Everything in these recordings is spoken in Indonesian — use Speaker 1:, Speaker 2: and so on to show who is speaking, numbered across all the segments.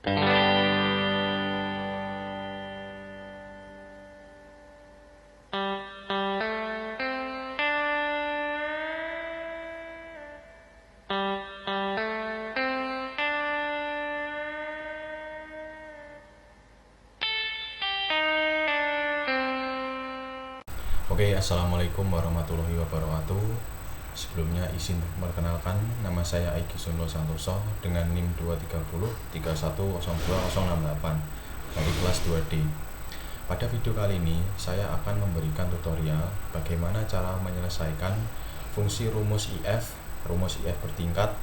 Speaker 1: Oke, assalamualaikum warahmatullahi wabarakatuh. Sebelumnya izin memperkenalkan, nama saya Aiki Sundo Santoso dengan NIM 230310208 dari kelas 2D. Pada video kali ini, saya akan memberikan tutorial bagaimana cara menyelesaikan fungsi rumus IF bertingkat,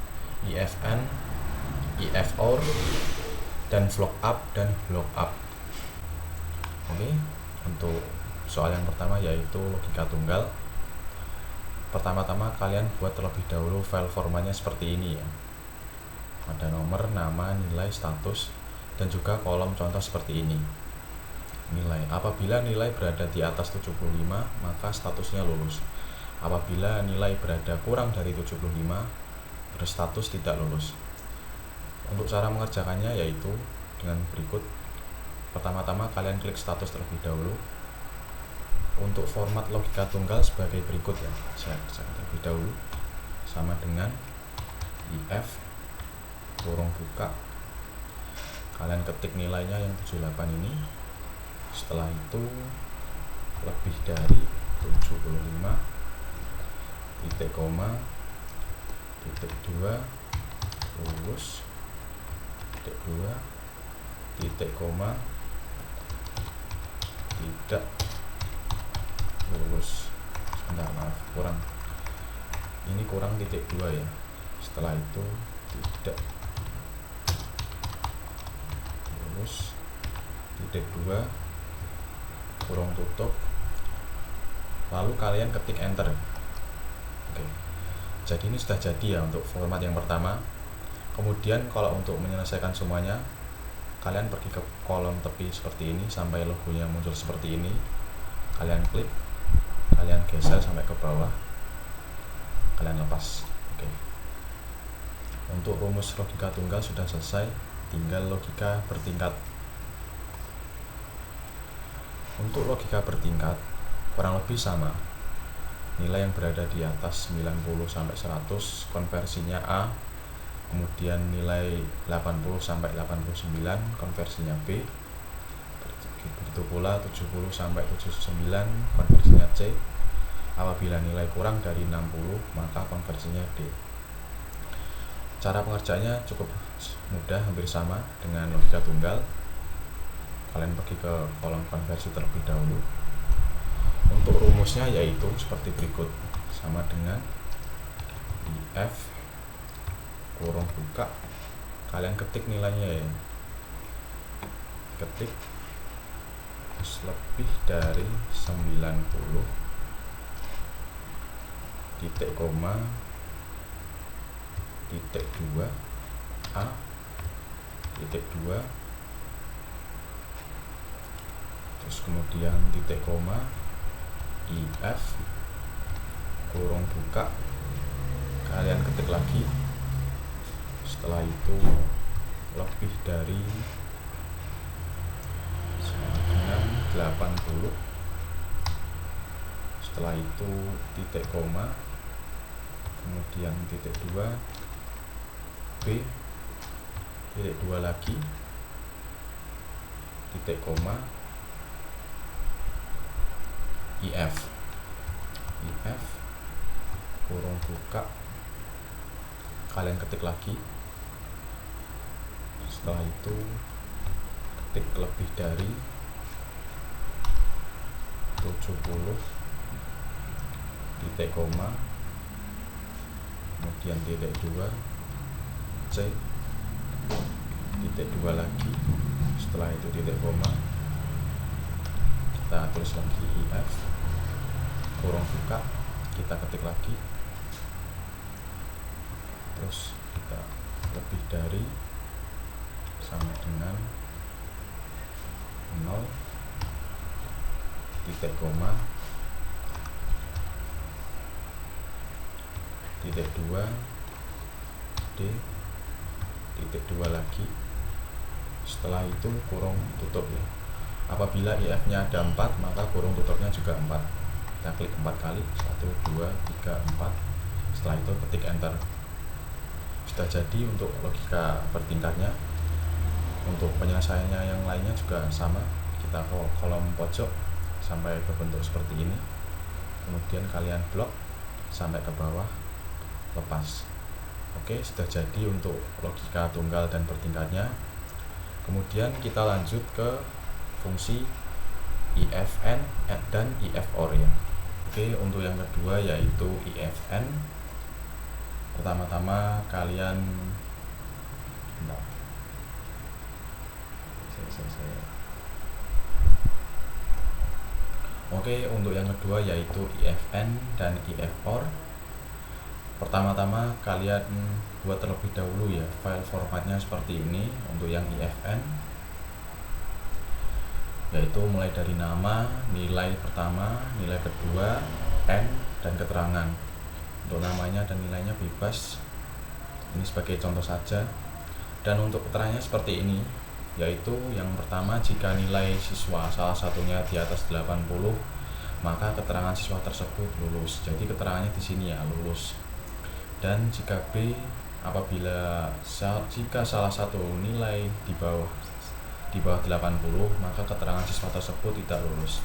Speaker 1: IFN, IFOR, dan VLOOKUP dan LOOKUP. Oke, untuk soal yang pertama yaitu logika tunggal. Pertama-tama kalian buat terlebih dahulu file formatnya seperti ini ya. Ada nomor, nama, nilai, status, dan juga kolom contoh seperti ini. Nilai. Apabila nilai berada di atas 75, maka statusnya lulus. Apabila nilai berada kurang dari 75, berstatus tidak lulus. Untuk cara mengerjakannya yaitu dengan berikut. Pertama-tama kalian klik status terlebih dahulu. Untuk format logika tunggal sebagai berikut ya, saya kerjakan terlebih dahulu. Sama dengan IF kurung buka, kalian ketik nilainya yang 78 ini. Setelah itu lebih dari 75, titik koma, titik 2, lulus, titik 2, titik koma, tidak lulus. Sebentar, maaf, ini kurang titik 2 ya. Setelah itu tidak lulus, titik 2, kurung tutup, lalu kalian ketik enter. Oke, jadi ini sudah jadi ya untuk format yang pertama. Kemudian kalau untuk menyelesaikan semuanya, kalian pergi ke kolom tepi seperti ini sampai logonya muncul seperti ini. Kalian klik, kalian geser sampai ke bawah, kalian lepas. Oke. Untuk rumus logika tunggal sudah selesai, tinggal logika bertingkat. Untuk logika bertingkat kurang lebih sama. Nilai yang berada di atas 90 sampai 100 konversinya A, kemudian nilai 80 sampai 89 konversinya B. Begitu pula 70 sampai 79 konversinya C. Apabila nilai kurang dari 60 maka konversinya D. Cara pengerjaannya cukup mudah, hampir sama dengan logika tunggal. Kalian pergi ke kolom konversi terlebih dahulu. Untuk rumusnya yaitu seperti berikut, sama dengan IF kurung buka, kalian ketik nilainya ya, ketik lebih dari 90, titik koma, titik 2 A, titik 2, terus kemudian titik koma, IF kurung buka, kalian ketik lagi. Setelah itu lebih dari 80, setelah itu titik koma, kemudian titik 2 B, titik 2 lagi, titik koma, IF kurung buka, kalian ketik lagi. Setelah itu ketik lebih dari 70, titik koma, kemudian titik 2 C, titik 2 lagi. Setelah itu titik koma, kita tulis lagi IF kurung buka, kita ketik lagi, terus kita lebih dari sama dengan 0, titik koma, titik 2 D, titik 2 lagi, setelah itu kurung tutup ya. Apabila IF nya ada 4, maka kurung tutupnya juga 4. Kita klik 4 kali, 1, 2, 3, 4. Setelah itu ketik enter. Sudah jadi untuk logika bertingkatnya. Untuk penyelesaiannya yang lainnya juga sama, kita ke kolom pojok sampai ke bentuk seperti ini, kemudian kalian blok sampai ke bawah, lepas. Oke, sudah jadi untuk logika tunggal dan bertingkatnya. Kemudian kita lanjut ke fungsi ifn dan ifor ya. Oke, untuk yang kedua yaitu ifn. Pertama-tama kalian Oke, untuk yang kedua yaitu ifn dan ifor. Pertama-tama kalian buat terlebih dahulu ya file formatnya seperti ini. Untuk yang ifn yaitu mulai dari nama, nilai pertama, nilai kedua, n, dan keterangan. Untuk namanya dan nilainya bebas, ini sebagai contoh saja. Dan untuk keterangannya seperti ini, yaitu yang pertama, jika nilai siswa salah satunya di atas 80, maka keterangan siswa tersebut lulus. Jadi keterangannya di sini ya, lulus. Dan jika B, jika salah satu nilai di bawah 80, maka keterangan siswa tersebut tidak lulus.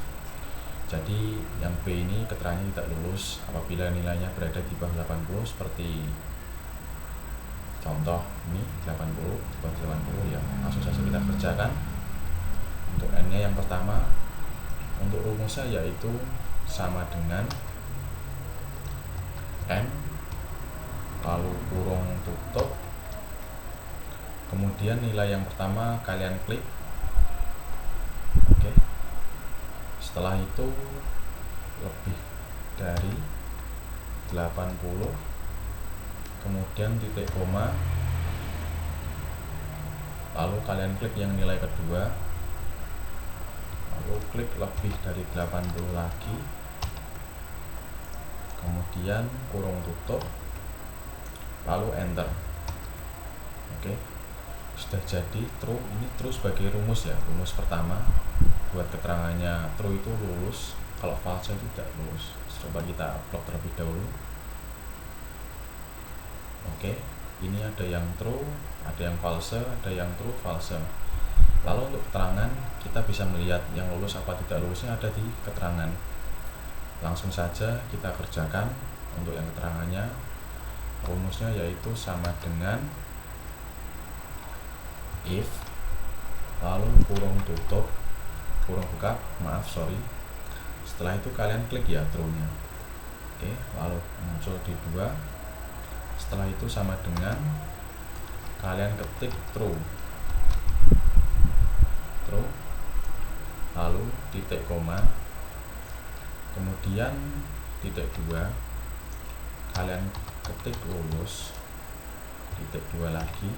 Speaker 1: Jadi yang B ini keterangannya tidak lulus apabila nilainya berada di bawah 80, seperti contoh ini 80, di bawah 80 ya. Langsung saja kita kerjakan. Untuk n-nya yang pertama, untuk rumusnya yaitu sama dengan n lalu kurung tutup, kemudian nilai yang pertama kalian klik. Oke. Setelah itu lebih dari 80, kemudian titik koma, lalu kalian klik yang nilai kedua, lalu klik lebih dari 80 lagi, kemudian kurung tutup, lalu enter. Oke, sudah jadi true. Ini true sebagai rumus ya, rumus pertama. Buat keterangannya true itu lulus, kalau false itu tidak lulus. Coba kita upload terlebih dahulu. Oke, ini ada yang true, ada yang false, ada yang true, false. Lalu untuk keterangan, kita bisa melihat yang lulus apa tidak lulusnya ada di keterangan. Langsung saja kita kerjakan. Untuk yang keterangannya, rumusnya yaitu sama dengan if, lalu kurung tutup, kurung buka, setelah itu kalian klik ya true nya. Oke, lalu muncul di 2. Setelah itu sama dengan kalian ketik true, lalu titik koma, kemudian titik 2, kalian ketik lulus, titik 2 lagi,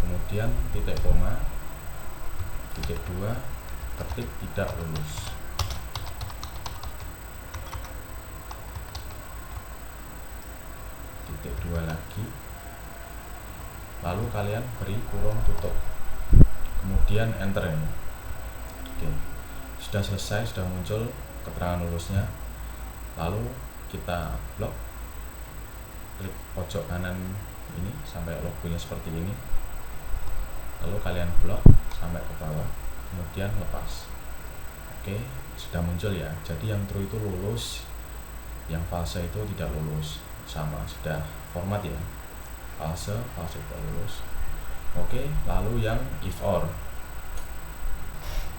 Speaker 1: kemudian titik koma, titik 2, ketik tidak lulus. Titik 2 lagi, lalu kalian beri kurung tutup, kemudian enter ini. Oke, sudah selesai, sudah muncul keterangan lulusnya. Lalu kita blok, klik pojok kanan ini sampai logonya seperti ini, lalu kalian blok sampai ke bawah, kemudian lepas. Oke, sudah muncul ya. Jadi yang true itu lulus, yang false itu tidak lulus. Sama, sudah format ya, false tidak lulus. Oke, lalu yang if or.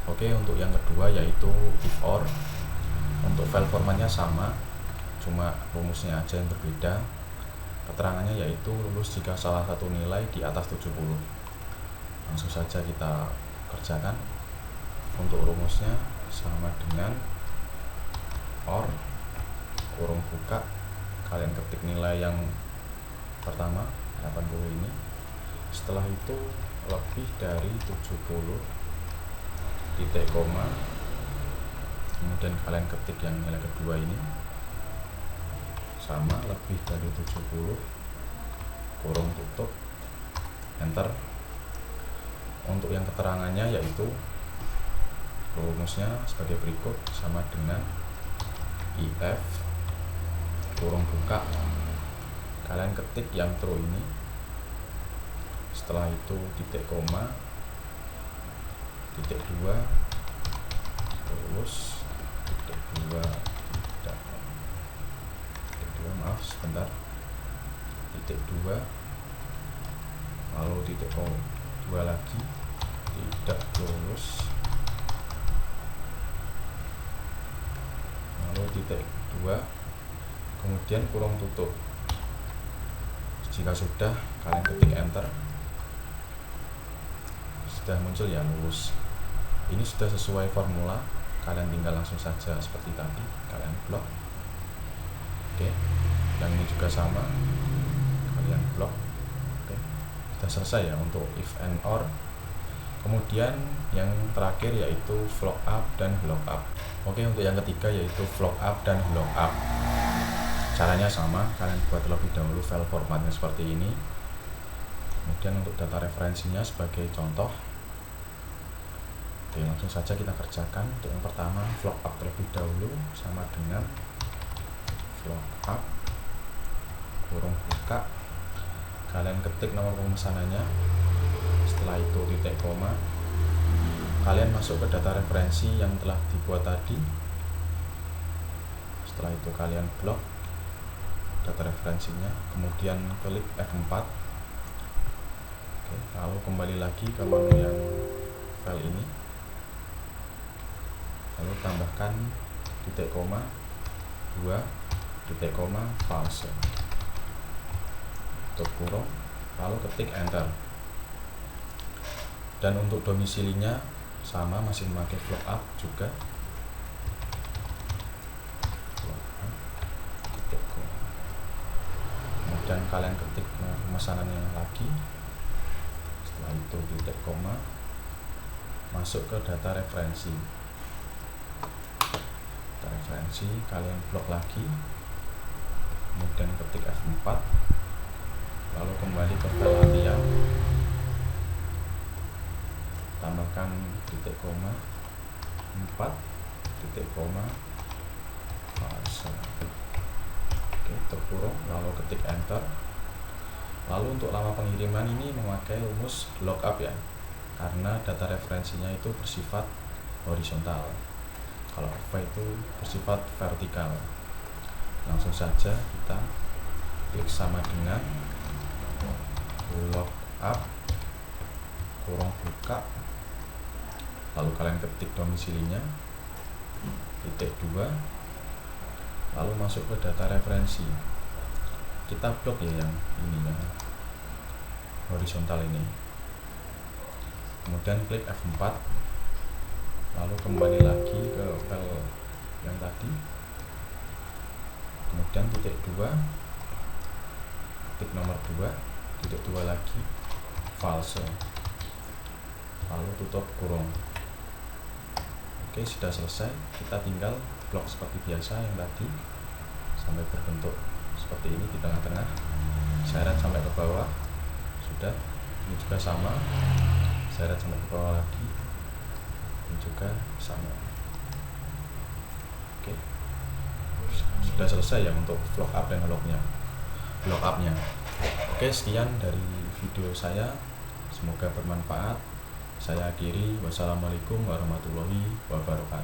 Speaker 1: Oke, untuk yang kedua yaitu if or. Untuk file formatnya sama, cuma rumusnya aja yang berbeda. Keterangannya yaitu lulus jika salah satu nilai di atas 70. Langsung saja kita kerjakan. Untuk rumusnya sama dengan or, kurung buka, kalian ketik nilai yang pertama 80 ini, setelah itu lebih dari 70, titik koma, kemudian kalian ketik yang nilai kedua ini sama, lebih dari 70, kurung tutup, enter. untuk yang keterangannya yaitu rumusnya sebagai berikut, sama dengan if kurung buka, kalian ketik yang true ini, setelah itu titik koma, titik 2, terus titik 2, tidak, titik 2, maaf sebentar, titik 2, lalu titik 2 lagi, tidak lulus, lalu titik 2, kemudian kurung tutup. Jika sudah, kalian ketik enter, sudah muncul ya lulus. Ini sudah sesuai formula, kalian tinggal langsung saja seperti tadi, kalian blok. Oke, yang ini juga sama, kalian blok. Oke, sudah selesai ya untuk if and or. Kemudian yang terakhir yaitu flock up dan block up. Oke, untuk yang ketiga yaitu flock up dan block up. Caranya sama, kalian buat terlebih dahulu file formatnya seperti ini. Kemudian untuk data referensinya sebagai contoh, oke, langsung saja kita kerjakan. Untuk yang pertama, flock up terlebih dahulu, sama dengan flock up kurung buka, kalian ketik nomor pemesanannya, setelah itu titik koma, kalian masuk ke data referensi yang telah dibuat tadi, setelah itu kalian blok data referensinya, kemudian klik F4. Oke, lalu kembali lagi ke menu yang file ini, lalu tambahkan titik koma 2, titik koma, false, tutup kurung, lalu ketik enter. Dan untuk domisilinya sama, masih memakai flock up juga, kemudian kalian ketik pemesanannya lagi, setelah itu titik koma, masuk ke data referensi, kalian blok lagi, kemudian ketik F4, lalu kembali ke file latihan, tambahkan titik koma 4, titik koma, false. Oke, terkurung, lalu ketik enter. Lalu untuk lama pengiriman ini memakai rumus lookup ya, karena data referensinya itu bersifat horizontal, kalau AVA itu bersifat vertikal. Langsung saja kita klik sama dengan lookup kurung buka, lalu kalian ketik domisilinya, titik 2, lalu masuk ke data referensi, kita blok ya yang ini ya, horizontal ini, kemudian klik F4, lalu kembali lagi ke file yang tadi, kemudian titik 2, titik nomor 2, titik 2 lagi, false, lalu tutup kurung. Oke, sudah selesai, kita tinggal blok seperti biasa yang tadi sampai berbentuk seperti ini di tengah-tengah, seret sampai ke bawah, sudah. Ini juga sama, seret sampai ke bawah lagi, ini juga sama. Oke, sudah selesai ya untuk flock up dan block up-nya. Oke, sekian dari video saya, semoga bermanfaat. Saya akhiri, wassalamualaikum warahmatullahi wabarakatuh.